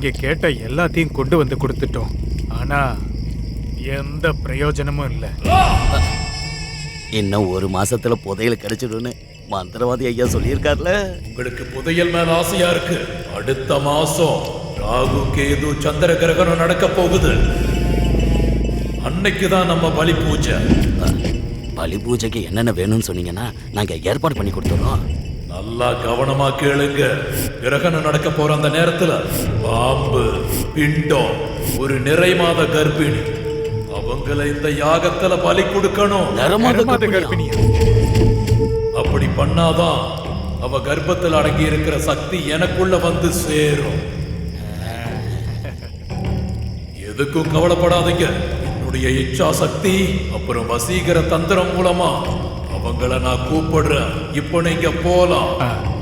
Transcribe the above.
நீங்க கேட்ட எல்லாத்தையும் கொண்டு வந்து கொடுத்துட்டோம். ஆனா எந்த பிரயோஜனமும் இல்ல. இன்னும் 1 மாசத்துல புதையல் கிடைச்சிடும்னு மந்திரவாதி ஐயா சொல்லியிருக்காருல. உங்களுக்கு புதையல் மேல ஆசையா இருக்கு. அடுத்த மாசம் ராகு கேது சந்திர கிரகணம் நடக்க போகுது. அன்னைக்குதான் நம்ம பலி பூஜை. பலி பூஜைக்கு என்னென்ன வேணும்னு சொன்னீங்கன்னா நாங்க ஏற்பாடு பண்ணி கொடுத்துறோம். நல்லா கவனமா கேளுங்க. கிரகணம் நடக்க போற அந்த நேரத்துல பாம்பு, பிண்டம், ஒரு நிறை மாத கர்ப்பிணி அவங்கள இந்த யாகத்துல பலி கொடுக்கணும். நரமாத கர்ப்பிணியா? அப்படி பண்ணாதான் அவ கர்ப்பத்தில் அடங்கி இருக்கிற சக்தி எனக்குள்ள வந்து சேரும். எதுக்கும் கவலைப்படாதீங்க. என்னுடைய இச்சா சக்தி அப்புறம் வசீகர தந்திரம் மூலமா அவங்கள நான் கூப்பிடுறேன். இப்போ நீங்க போலாம்.